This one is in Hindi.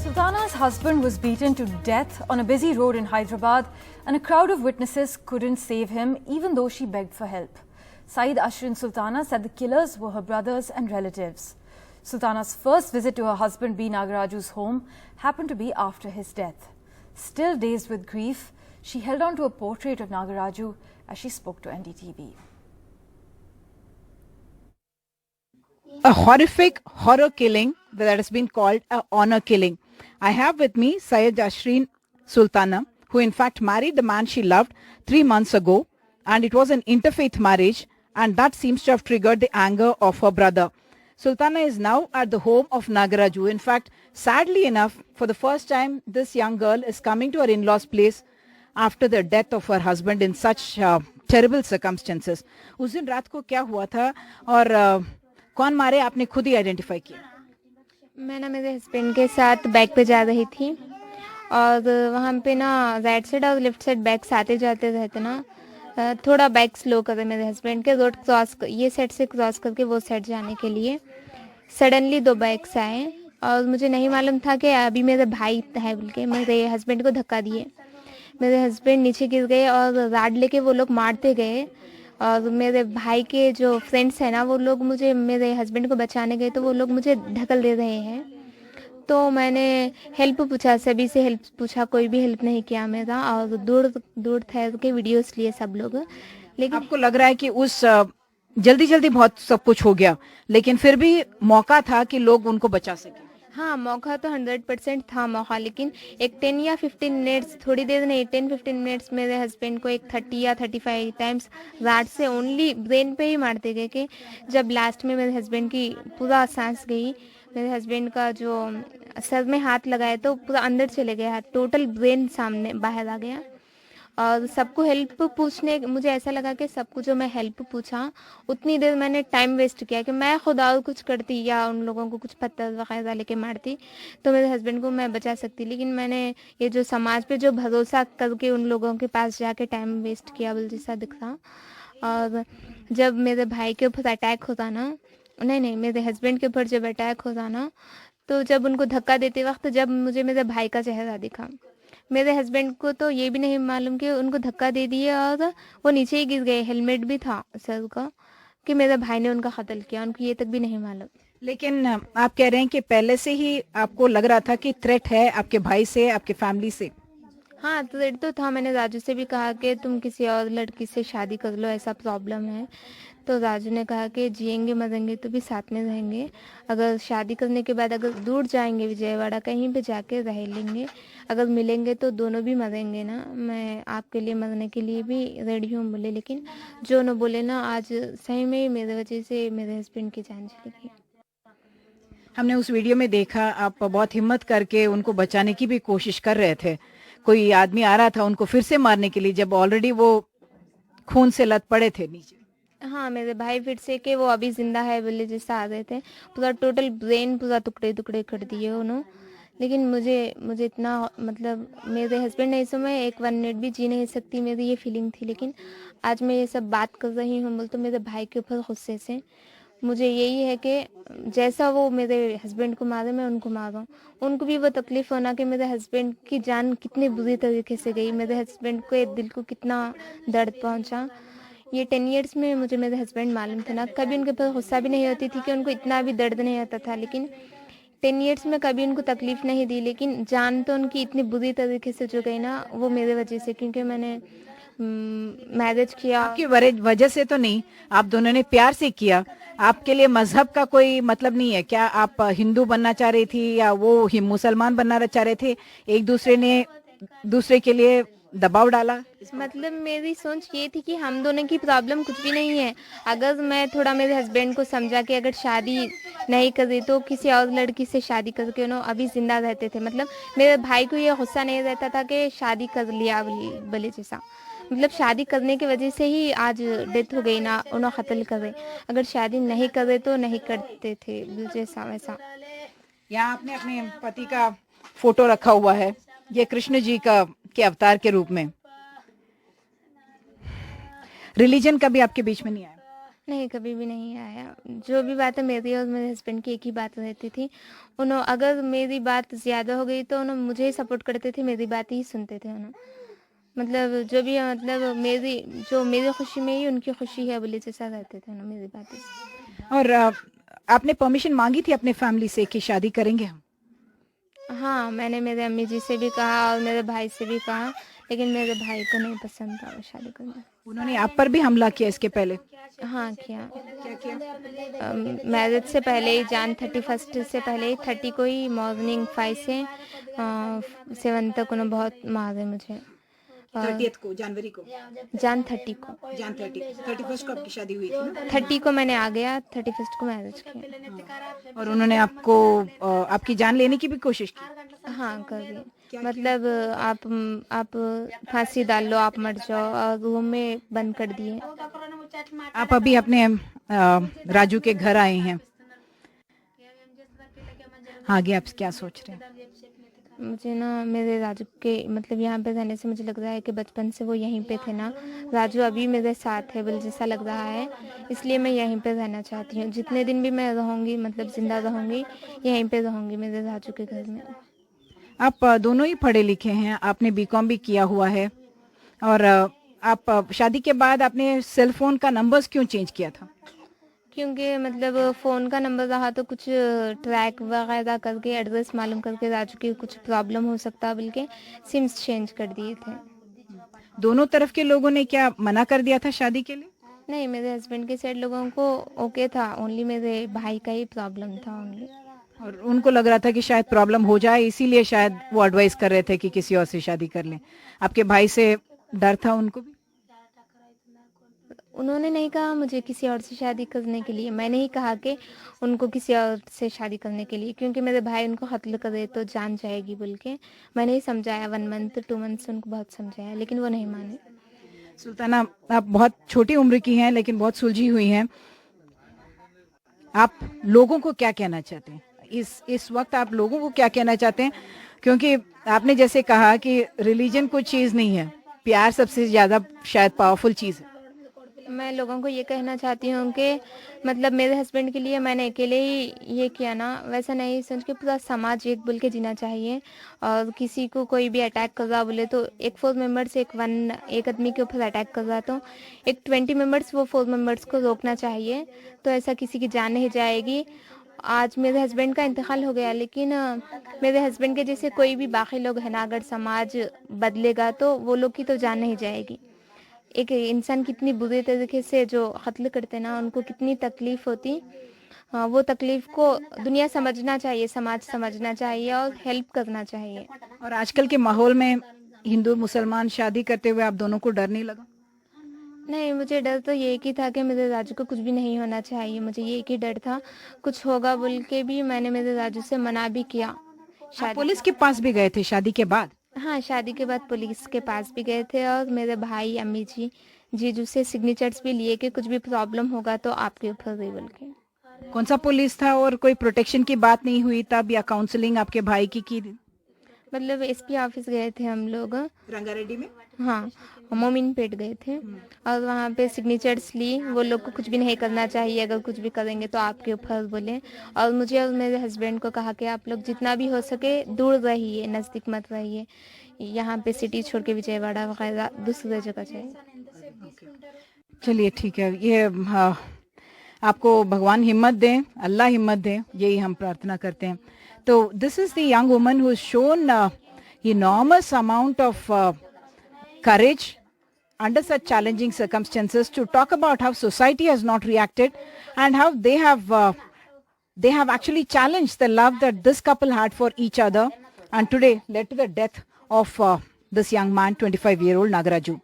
Sultana's husband was beaten to death on a busy road in Hyderabad, and a crowd of witnesses couldn't save him even though she begged for help. Saeed Ashrin Sultana said the killers were her brothers and relatives. Sultana's first visit to her husband B. Nagaraju's home happened to be after his death. Still dazed with grief, she held on to a portrait of Nagaraju as she spoke to NDTV. A horrific horror killing that has been called a honor killing. I have with me Saeed Ashrin Sultana, who in fact married the man she loved 3 months ago, and it was an interfaith marriage, and that seems to have triggered the anger of her brother. Sultana is now at the home of Nagaraju. In fact, sadly enough, for the first time, this young girl is coming to her in-laws' place after the death of her husband in such terrible circumstances. उस दिन रात को क्या हुआ था और कौन मारे आपने खुद ही आइडेंटिफाई किया? मैं ना मेरे हस्बैंड के साथ बाइक पे जा रही थी और वहाँ पे ना राइट साइड और लेफ्ट साइड बाइक्स आते जाते रहते ना, थोड़ा बाइक स्लो करे मेरे हस्बैंड के, रोड क्रॉस ये साइड से क्रॉस करके वो साइड जाने के लिए सडनली 2 बाइक्स आए और मुझे नहीं मालूम था कि अभी मेरे भाई है बोल के मेरे हस्बैंड को धक्का दिए। मेरे हस्बैंड नीचे गिर गए और राड लेके वो लोग मारते गए और मेरे भाई के जो फ्रेंड्स हैं ना वो लोग मुझे मेरे हस्बैंड को बचाने गए तो वो लोग मुझे ढकल दे रहे हैं। तो मैंने हेल्प पूछा, सभी से हेल्प पूछा, कोई भी हेल्प नहीं किया मेरा और दूर दूर ठहर के वीडियोस लिए सब लोग। लेकिन आपको लग रहा है कि उस जल्दी जल्दी बहुत सब कुछ हो गया, लेकिन फिर भी मौका था कि लोग उनको बचा सके? हाँ, मौका तो 100% था मौका, लेकिन एक 10 या 15 मिनट्स, थोड़ी देर नहीं 10-15 मिनट्स मेरे हस्बैंड को एक 30 या 35 टाइम्स राड से ओनली ब्रेन पे ही मारते गए कि जब लास्ट में मेरे हस्बैंड की पूरा सांस गई, मेरे हस्बैंड का जो सर में हाथ लगाया तो पूरा अंदर चले गया, टोटल ब्रेन सामने बाहर आ गया। और सबको हेल्प पूछने, मुझे ऐसा लगा कि सबको जो मैं हेल्प पूछा उतनी देर मैंने टाइम वेस्ट किया कि मैं खुद और कुछ करती या उन लोगों को कुछ पत्थर वगैरह लेके मारती तो मेरे हस्बैंड को मैं बचा सकती, लेकिन मैंने ये जो समाज पे जो भरोसा करके उन लोगों के पास जाके टाइम वेस्ट किया बोल जैसा दिख रहा। और जब मेरे भाई के ऊपर अटैक होता ना, नहीं मेरे हस्बैंड के ऊपर जब अटैक होता ना, तो जब उनको धक्का देते वक्त जब मुझे मेरे भाई का चेहरा दिखा, मेरे हस्बैंड को तो ये भी नहीं मालूम कि उनको धक्का दे दिए और वो नीचे ही गिर गए, हेलमेट भी था सर का, कि मेरे भाई ने उनका कत्ल किया, उनको ये तक भी नहीं मालूम। लेकिन आप कह रहे हैं कि पहले से ही आपको लग रहा था कि थ्रेट है आपके भाई से, आपके फैमिली से? हाँ, थ्रेट तो था। मैंने राजू से भी कहा कि तुम किसी और लड़की से शादी कर लो, ऐसा प्रॉब्लम है। तो राजू ने कहा कि जिएंगे मरेंगे तो भी साथ में रहेंगे, अगर शादी करने के बाद अगर दूर जाएंगे विजयवाड़ा कहीं पे जाके रह लेंगे, अगर मिलेंगे तो दोनों भी मरेंगे ना, मैं आपके लिए मरने के लिए भी रेडी हूँ बोले। लेकिन जो न बोले ना, आज सही में ही मेरे वजह से मेरे हस्बैंड की जान चली गई। हमने उस वीडियो में देखा आप बहुत हिम्मत करके उनको बचाने की भी कोशिश कर रहे थे। कोई आदमी आ रहा था उनको फिर से मारने के लिए जब ऑलरेडी वो खून से लत पड़े थे नीचे। हाँ, मेरे भाई फिर से कि वो अभी जिंदा है बोले जैसा आ रहे थे, पूरा टोटल ब्रेन पूरा टुकड़े टुकड़े कर दिए उन्होंने। लेकिन मुझे इतना मतलब मेरे हस्बैंड ने इस समय 1 मिनट भी जी नहीं सकती, मेरी ये फीलिंग थी। लेकिन आज मैं ये सब बात कर रही हूँ बोल तो मेरे भाई के ऊपर गुस्से से मुझे यही है कि जैसा वो मेरे हस्बैंड को मारे मैं उनको मारूं, उनको भी वो तकलीफ होना कि मेरे हस्बैंड की जान कितनी बुरी तरीके से गई, मेरे हस्बैंड को दिल को कितना दर्द पहुंचा। ये 10 इयर्स में मुझे मेरे हस्बैंड मालूम था ना, कभी उनके पास गुस्सा भी नहीं होती थी कि उनको इतना भी दर्द नहीं होता था, लेकिन 10 इयर्स में कभी उनको तकलीफ नहीं दी, लेकिन जान तो उनकी इतनी बुरी तरीके से जो गई ना वो मेरे वजह से, क्योंकि मैंने मैरिज किया। आपकी वजह से तो नहीं, आप दोनों ने प्यार से किया। आपके लिए मजहब का कोई मतलब नहीं है क्या? आप हिंदू बनना चाह रही थी या वो ही मुसलमान बनना चाह रहे थे? एक दूसरे ने दूसरे के लिए दबाव डाला? मतलब मेरी सोच ये थी कि हम दोनों की प्रॉब्लम कुछ भी नहीं है, अगर मैं थोड़ा मेरे हस्बैंड को समझा कि अगर शादी नहीं कर रही तो किसी और लड़की से शादी करके उन्होंने अभी जिंदा रहते थे। मतलब मेरे भाई को ये गुस्सा नहीं रहता था कि शादी कर लिया बोले जैसा, मतलब शादी करने की वजह से ही आज डेथ हो गई ना, उन्होंने कत्ल कर गए, अगर शादी नहीं कर रहे तो नहीं करते थे जैसा वैसा। यहाँ आपने अपने पति का फोटो रखा हुआ है, ये कृष्ण जी का के अवतार के रूप में। रिलीजन कभी आपके बीच में नहीं आया? नहीं, कभी भी नहीं आया। जो भी बातें मेरी और मेरे हस्बैंड की एक ही बात रहती थी। उन्हों अगर मेरी बात ज़्यादा हो गई तो उन्होंने मुझे ही सपोर्ट करते थे, मेरी बात ही सुनते थे उन्हों। मतलब जो भी मतलब मेरी खुशी में ही उनकी खुशी है बोले जैसा रहते थे उन्हों मेरी बातें से। और आपने परमिशन मांगी थी अपने फैमिली से कि शादी करेंगे हम? हाँ, मैंने मेरे अम्मी जी से भी कहा और मेरे भाई से भी कहा, लेकिन मेरे भाई को नहीं पसंद था वो शादी करना। उन्होंने आप पर भी हमला किया इसके पहले? हाँ, किया। क्या किया? मैरिज से पहले ही जान 31 से पहले ही 30 को ही मॉर्निंग 5 से 7 तक उन्होंने बहुत मारे मुझे। 30th को, जनवरी को? जान 30 को। जान 31st को आपकी शादी हुई थी ना? 30 को मैंने आ गया, 31 को मैरिज किया। और उन्होंने आपको आपकी जान लेने की भी कोशिश की? हाँ, कर दी। मतलब आप फांसी डाल लो, आप मर जाओ, और रूम में बंद कर दिए। आप अभी अपने राजू के घर आए हैं, आगे आप क्या सोच रहे हैं? मुझे ना मेरे राजू के मतलब यहाँ पे रहने से मुझे लग रहा है कि बचपन से वो यहीं पे थे ना। राजू अभी मेरे साथ है बोल जैसा लग रहा है, इसलिए मैं यहीं पे रहना चाहती हूँ। जितने दिन भी मैं रहूँगी मतलब जिंदा रहूँगी यहीं पे रहूँगी मेरे राजू के घर में। आप दोनों ही पढ़े लिखे हैं, आपने बीकॉम भी किया हुआ है, और आप शादी के बाद आपने सेल फोन का नंबर्स क्यों चेंज किया था? क्योंकि मतलब फ़ोन का नंबर रहा तो कुछ ट्रैक वगैरह करके एड्रेस मालूम करके राजू की कुछ प्रॉब्लम हो सकता बोल के सिम्स चेंज कर दिए थे। दोनों तरफ के लोगों ने क्या मना कर दिया था शादी के लिए? नहीं, मेरे हस्बैंड के साइड लोगों को ओके था, ओनली मेरे भाई का ही प्रॉब्लम था ओनली। और उनको लग रहा था कि शायद प्रॉब्लम हो जाए, इसीलिए शायद वो एडवाइस कर रहे थे कि किसी और से शादी कर लें। आपके भाई से डर था उनको भी? उन्होंने नहीं कहा मुझे किसी और से शादी करने के लिए, मैंने ही कहा कि उनको किसी और से शादी करने के लिए, क्योंकि मेरे भाई उनको कत्ल करे तो जान जाएगी बोल के मैंने ही समझाया। 1 मंथ 2 मंथ उनको बहुत समझाया, लेकिन वो नहीं माने। सुल्ताना, आप बहुत छोटी उम्र की हैं लेकिन बहुत सुलझी हुई हैं। आप लोगों को क्या कहना चाहते हैं इस वक्त? आप लोगों को क्या कहना चाहते हैं? क्योंकि आपने जैसे कहा कि रिलीजन कोई चीज नहीं है, प्यार सबसे ज्यादा शायद पावरफुल चीज है। मैं लोगों को ये कहना चाहती हूँ कि मतलब मेरे हस्बैंड के लिए मैंने अकेले ही ये किया ना, वैसा नहीं समझ के पूरा समाज एक बोल के जीना चाहिए। और किसी को कोई भी अटैक कर रहा बोले तो एक 4 मेंबर्स एक आदमी के ऊपर अटैक कर रहा तो एक 20 मेंबर्स वो 4 मेंबर्स को रोकना चाहिए, तो ऐसा किसी की जान नहीं जाएगी। आज मेरे हस्बैंड का इंतकाल हो गया, लेकिन मेरे हस्बैंड के जैसे कोई भी बाकी लोग हैं ना, अगर समाज बदलेगा तो वो लोग की तो जान नहीं जाएगी। एक इंसान कितनी बुरी तरीके से जो कत्ल करते ना, उनको कितनी तकलीफ होती, वो तकलीफ को दुनिया समझना चाहिए, समाज समझना चाहिए और हेल्प करना चाहिए। और आजकल के माहौल में हिंदू मुसलमान शादी करते हुए आप दोनों को डर नहीं लगा? नहीं, मुझे डर तो ये ही था कि मेरे राजू को कुछ भी नहीं होना चाहिए, मुझे ये ही डर था। कुछ होगा बोल के भी मैंने मेरे राजू से मना भी किया। आप पुलिस के पास भी गए थे शादी के बाद? हाँ, शादी के बाद पुलिस के पास भी गए थे और मेरे भाई अम्मी जी जीजू से सिग्नेचर्स भी लिए कि कुछ भी प्रॉब्लम होगा तो आपके ऊपर भी बोल के। कौन सा पुलिस था और कोई प्रोटेक्शन की बात नहीं हुई तब, या काउंसलिंग आपके भाई की? मतलब एसपी ऑफिस गए थे हम लोग रंगारेड्डी में। हाँ, मोमिनपेट गए थे और वहाँ पे सिग्नेचर्स ली। वो लोग को कुछ भी नहीं करना चाहिए, अगर कुछ भी करेंगे तो आपके ऊपर बोले। और मुझे और मेरे हस्बैंड को कहा कि आप लोग जितना भी हो सके दूर रहिए, नज़दीक मत रहिए, यहाँ पे सिटी छोड़ के विजयवाड़ा वगैरह दूसरी जगह जाइए। चलिए ठीक है, ये आपको भगवान हिम्मत दें, अल्लाह हिम्मत दें, यही हम प्रार्थना करते हैं। तो this is the young woman who has shown enormous amount of courage under such challenging circumstances to talk about how society has not reacted and how they have actually challenged the love that this couple had for each other, and today led to the death of this young man, 25-year-old Nagaraju.